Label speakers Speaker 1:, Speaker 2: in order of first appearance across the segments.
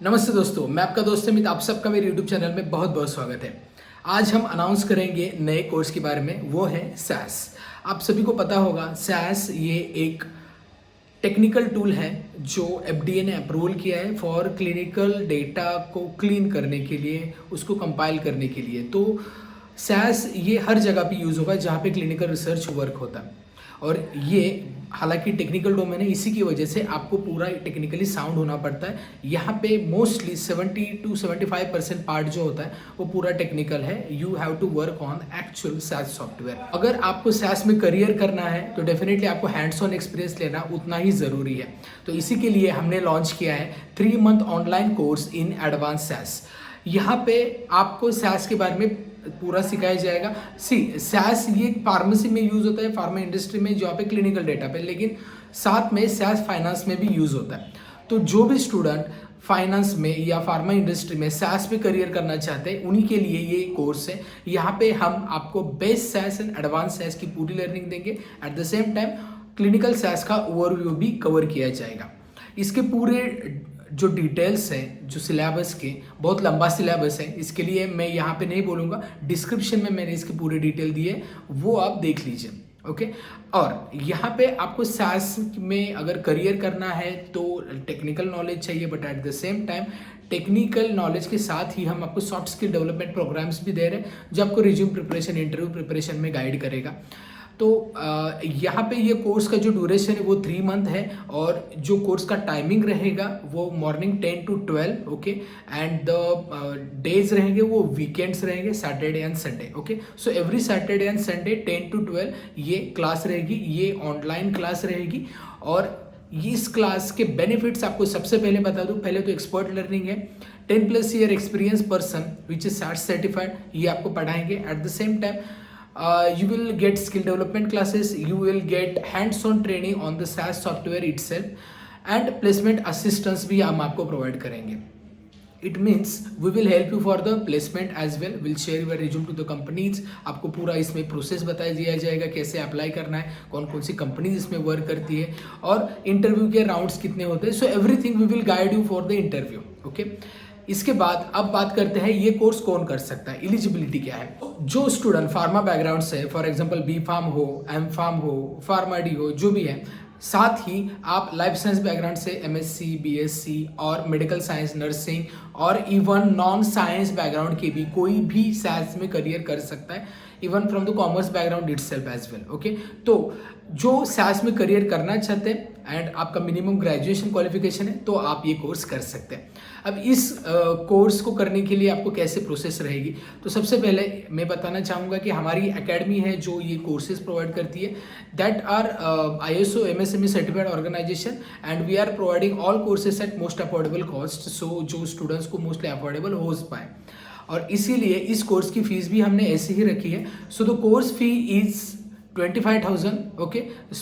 Speaker 1: नमस्ते दोस्तों, मैं आपका दोस्त अमित। आप सबका मेरे YouTube चैनल में बहुत बहुत स्वागत है। आज हम अनाउंस करेंगे नए कोर्स के बारे में, वो है SaaS। आप सभी को पता होगा SaaS ये एक टेक्निकल टूल है जो FDA ने अप्रूवल किया है फॉर क्लिनिकल डेटा को क्लीन करने के लिए, उसको कंपाइल करने के लिए। तो SaaS ये हर जगह पे यूज़ होगा जहाँ पे क्लिनिकल रिसर्च वर्क होता है। और ये हालांकि टेक्निकल डोमेन है, इसी की वजह से आपको पूरा टेक्निकली साउंड होना पड़ता है। यहाँ पे मोस्टली 70 to 75% पार्ट जो होता है वो पूरा टेक्निकल है। You have to work on actual SaaS software. अगर आपको SaaS में करियर करना है तो डेफिनेटली आपको हैंड्स ऑन एक्सपीरियंस लेना उतना ही ज़रूरी है। तो इसी के लिए हमने लॉन्च किया है 3 month online course in advance SaaS। यहाँ पे आपको SaaS के बारे में पूरा सिखाया जाएगा। SaaS ये फार्मेसी में यूज होता है, फार्मा इंडस्ट्री में, जहाँ पे क्लिनिकल डेटा पे, लेकिन साथ में SaaS फाइनेंस में भी यूज होता है। तो जो भी स्टूडेंट फाइनेंस में या फार्मा इंडस्ट्री में SaaS पे करियर करना चाहते हैं उन्हीं के लिए ये कोर्स है। यहाँ पे हम आपको best SaaS and advance SaaS की पूरी लर्निंग देंगे। At the same time clinical SaaS का ओवरव्यू भी कवर किया जाएगा। इसके पूरे जो डिटेल्स है, जो सिलेबस के, बहुत लंबा सिलेबस है, इसके लिए मैं यहाँ पे नहीं बोलूँगा, डिस्क्रिप्शन में मैंने इसकी पूरी डिटेल दी है, वो आप देख लीजिए। ओके। और यहाँ पे आपको SaaS में अगर करियर करना है तो टेक्निकल नॉलेज चाहिए, but at the same time technical knowledge के साथ ही हम आपको सॉफ्ट स्किल डेवलपमेंट प्रोग्राम्स भी दे रहे हैं जो आपको रिज्यूम प्रिपरेशन, इंटरव्यू प्रिपरेशन में गाइड करेगा। तो यहाँ पे ये कोर्स का जो ड्यूरेशन है वो 3 मंथ है, और जो कोर्स का टाइमिंग रहेगा वो morning 10 to 12, okay. And the days रहेंगे वो वीकेंड्स रहेंगे, Saturday and Sunday, okay. So every Saturday and Sunday 10 to 12 ये क्लास रहेगी, ये ऑनलाइन क्लास रहेगी। और इस क्लास के बेनिफिट्स आपको सबसे पहले बता दूं, पहले तो एक्सपर्ट लर्निंग है, 10+ year experience person which is SaaS certified, ये आपको पढ़ाएंगे। At the same time you will get skill development classes, you will get hands-on training on the SaaS software itself, and placement assistance भी हम आपको provide करेंगे। It means we will help you for the placement as well. We'll share your resume to the companies. आपको पूरा इसमें process बताया दिया जाएगा, कैसे अप्लाई करना है, कौन कौन सी कंपनीज इसमें वर्क करती है, और इंटरव्यू के राउंड्स कितने होते हैं। So everything we will guide you for the interview, okay. इसके बाद अब बात करते हैं ये कोर्स कौन कर सकता है, एलिजिबिलिटी क्या है। जो स्टूडेंट फार्मा बैकग्राउंड से, फॉर एग्जांपल B.Pharm हो, M.Pharm हो, फार्मा-डी हो, जो भी है, साथ ही आप लाइफ साइंस बैकग्राउंड से MSc, BSc और मेडिकल साइंस, नर्सिंग और इवन नॉन साइंस बैकग्राउंड के भी कोई भी SaaS में करियर कर सकता है, even from the commerce background itself as well, okay. तो जो SaaS में करियर करना चाहते हैं एंड आपका मिनिमम ग्रेजुएशन क्वालिफिकेशन है तो आप ये कोर्स कर सकते हैं। अब इस कोर्स को करने के लिए आपको कैसे प्रोसेस रहेगी, तो सबसे पहले मैं बताना चाहूँगा कि हमारी एकेडमी है जो ये कोर्सेज प्रोवाइड करती है, that are ISO MSME certified organization, and we are providing all courses at most affordable cost, so जो स्टूडेंट्स को मोस्टली अफोर्डेबल हो पाए। और इसीलिए इस कोर्स की फीस भी हमने ऐसे ही रखी है। So the course fee is 25,000, okay.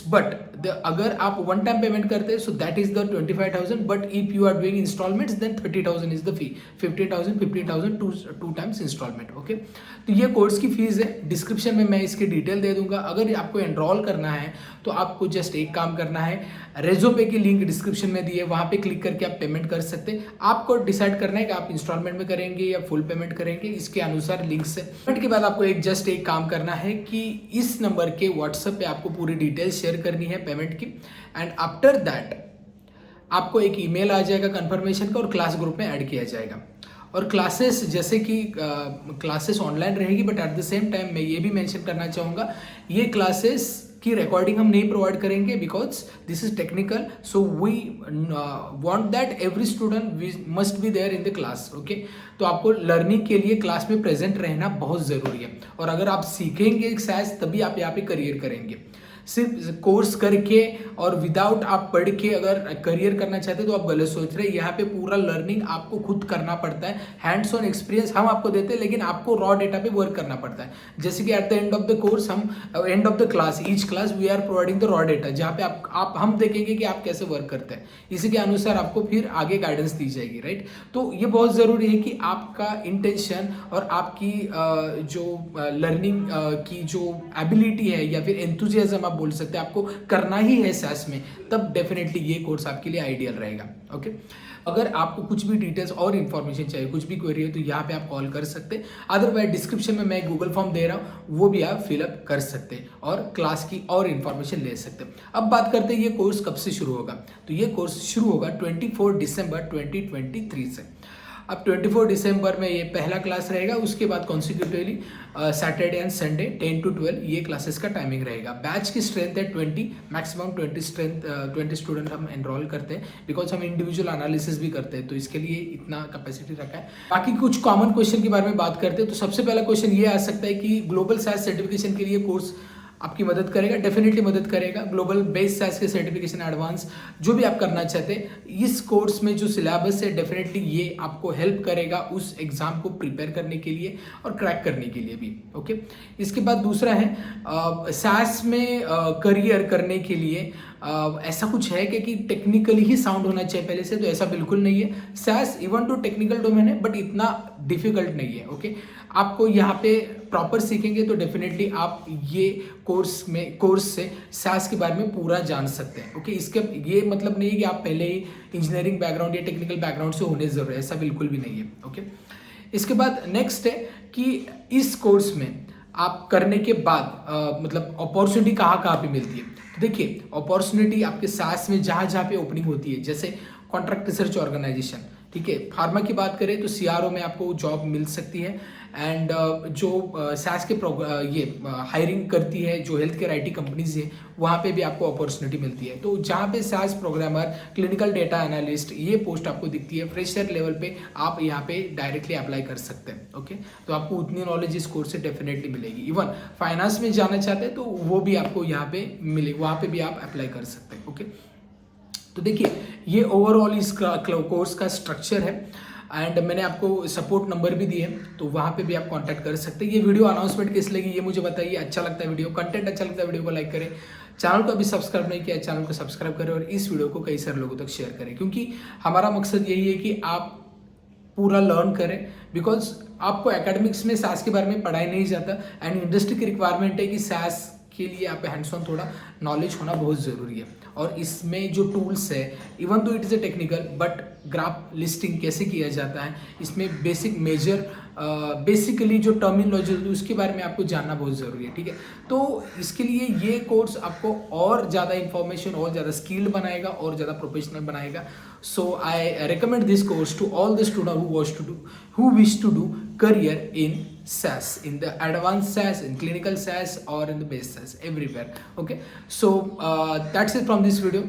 Speaker 1: But अगर आप वन टाइम पेमेंट करते हैं so that is the 25,000, but if you are doing instalments then 30,000 is the fee, 50,000 50,000 two times instalment, okay. तो ये कोर्स की फीस है, डिस्क्रिप्शन में मैं इसकी डिटेल दे दूंगा। अगर आपको एनरोल करना है तो आपको जस्ट एक काम करना है, रेज़ोपे की लिंक डिस्क्रिप्शन में दी है, वहाँ पे क्लिक करके आप पेमेंट कर सकते हैं। आपको डिसाइड करना है कि आप इंस्टॉलमेंट में करेंगे या फुल पेमेंट करेंगे, इसके अनुसार लिंक से पेमेंट के बाद आपको एक काम करना है कि इस नंबर के व्हाट्सएप पे आपको पूरी डिटेल्स शेयर करनी है पेमेंट की, एंड आफ्टर दैट आपको एक ईमेल आ जाएगा कंफर्मेशन का और क्लास ग्रुप में ऐड किया जाएगा। और क्लासेस जैसे कि क्लासेस ऑनलाइन रहेगी, but at the same time मैं ये भी मेंशन करना चाहूँगा ये क्लासेस की रिकॉर्डिंग हम नहीं प्रोवाइड करेंगे because this is technical, so we want that every student must be there in the class, okay. तो आपको लर्निंग के लिए क्लास में प्रेजेंट रहना बहुत ज़रूरी है, और अगर आप सीखेंगे SaaS तभी आप यहाँ पे करियर करेंगे। सिर्फ कोर्स करके और विदाउट आप पढ़ के अगर करियर करना चाहते तो आप गलत सोच रहे हैं। यहाँ पे पूरा लर्निंग आपको खुद करना पड़ता है, हैंड्स ऑन एक्सपीरियंस हम आपको देते हैं, लेकिन आपको रॉ डेटा पे वर्क करना पड़ता है। जैसे कि at the end of the course हम end of the class, each class we are providing the raw data, जहाँ पे आप हम देखेंगे कि आप कैसे वर्क करते हैं, इसी के अनुसार आपको फिर आगे गाइडेंस दी जाएगी, राइट। तो ये बहुत ज़रूरी है कि आपका इंटेंशन और आपकी जो लर्निंग की जो एबिलिटी है या फिर एंथुजियाज्म आप बोल सकते हैं, आपको करना ही है SaaS में, तब डेफिनेटली ये कोर्स आपके लिए आइडियल रहेगा, ओके। अगर आपको कुछ भी डिटेल्स और इन्फॉर्मेशन चाहिए, कुछ भी क्वेरी है, तो यहाँ पे आप कॉल कर सकते हैं। अदरवाइज डिस्क्रिप्शन में मैं गूगल फॉर्म दे रहा हूँ, वो भी आप फिलअप कर सकते हैं और क्लास की और इन्फॉर्मेशन ले सकते हैं। अब बात करते हैं ये कोर्स कब से शुरू होगा। तो ये कोर्स शुरू होगा 24 दिसंबर 2023 से। अब 24 दिसंबर में ये पहला क्लास रहेगा, उसके बाद कॉन्सिक्यूटिवली सैटरडे एंड संडे 10 to 12 ये क्लासेस का टाइमिंग रहेगा। बैच की स्ट्रेंथ है 20, मैक्सिमम 20 स्टूडेंट हम एनरोल करते हैं, बिकॉज हम इंडिविजुअल एनालिसिस भी करते हैं, तो इसके लिए इतना कैपेसिटी रखा है। बाकी कुछ कॉमन क्वेश्चन के बारे में बात करते हैं, तो सबसे पहला क्वेश्चन ये आ सकता है कि ग्लोबल साइंस सर्टिफिकेशन के लिए कोर्स आपकी मदद करेगा, डेफिनेटली मदद करेगा। ग्लोबल बेस साइंस के सर्टिफिकेशन एडवांस जो भी आप करना चाहते हैं, इस कोर्स में जो सिलेबस है डेफिनेटली ये आपको हेल्प करेगा उस एग्जाम को प्रिपेयर करने के लिए और क्रैक करने के लिए भी। ओके, इसके बाद दूसरा है सास में करियर करने के लिए ऐसा कुछ है कि टेक्निकली ही साउंड होना चाहिए पहले से, तो ऐसा बिल्कुल नहीं है। सास इवन तो टेक्निकल डोमेन है, बट इतना डिफिकल्ट नहीं है। ओके, आपको यहाँ पे प्रॉपर सीखेंगे तो डेफिनेटली आप ये कोर्स से सास के बारे में पूरा जान सकते हैं। ओके, इसके ये मतलब नहीं है कि आप पहले ही इंजीनियरिंग बैकग्राउंड या टेक्निकल बैकग्राउंड से होने जरूर है, ऐसा बिल्कुल भी नहीं है। ओके, इसके बाद नेक्स्ट है कि इस कोर्स में आप करने के बाद मतलब अपॉर्चुनिटी कहाँ कहाँ पे मिलती है। तो देखिए, अपॉर्चुनिटी आपके सास में जहाँ जहाँ पे ओपनिंग होती है, जैसे कॉन्ट्रैक्ट रिसर्च ऑर्गेनाइजेशन, ठीक है, फार्मा की बात करें तो सीआरओ में आपको जॉब मिल सकती है। एंड जो सास के ये हायरिंग करती है, जो हेल्थ केयर आईटी कंपनीज है, वहाँ पे भी आपको अपॉर्चुनिटी मिलती है। तो जहाँ पे सास प्रोग्रामर, क्लिनिकल डेटा एनालिस्ट ये पोस्ट आपको दिखती है, फ्रेशर लेवल पे आप यहाँ पे डायरेक्टली अप्लाई कर सकते हैं। ओके, तो आपको उतनी नॉलेज इस कोर्स से डेफिनेटली मिलेगी। इवन फाइनेंस में जाना चाहते हैं तो वो भी आपको यहाँ पे मिलेगी, वहाँ पे भी आप अप्लाई कर सकते हैं। ओके, तो देखिए ये ओवरऑल इस कोर्स का स्ट्रक्चर है। एंड मैंने आपको सपोर्ट नंबर भी दिए, तो वहाँ पे भी आप कांटेक्ट कर सकते हैं। ये वीडियो अनाउंसमेंट कैसी लगी ये मुझे बताइए। अच्छा लगता है वीडियो, कंटेंट अच्छा लगता है, वीडियो को लाइक करें। चैनल को अभी सब्सक्राइब नहीं किया, चैनल को सब्सक्राइब करें और इस वीडियो को कई सारे लोगों तक शेयर करें, क्योंकि हमारा मकसद यही है कि आप पूरा लर्न करें। बिकॉज आपको एकेडमिक्स में सास के बारे में पढ़ाया नहीं जाता, एंड इंडस्ट्री की रिक्वायरमेंट है कि सास के लिए आप हैंड्स ऑन थोड़ा नॉलेज होना बहुत ज़रूरी है। और इसमें जो टूल्स है, इवन तो it is a technical, but graph listing कैसे किया जाता है, इसमें बेसिकली जो टर्मिनोलॉजी होती है उसके बारे में आपको जानना बहुत ज़रूरी है। ठीक है, तो इसके लिए ये कोर्स आपको और ज़्यादा इंफॉर्मेशन और ज़्यादा स्किल्ड बनाएगा और ज़्यादा प्रोफेशनल बनाएगा। So I recommend this course to all the student who wish to do career in SAS, in the advanced SAS, in clinical SAS, or in the base SAS, everywhere. Okay, so that's it from this video.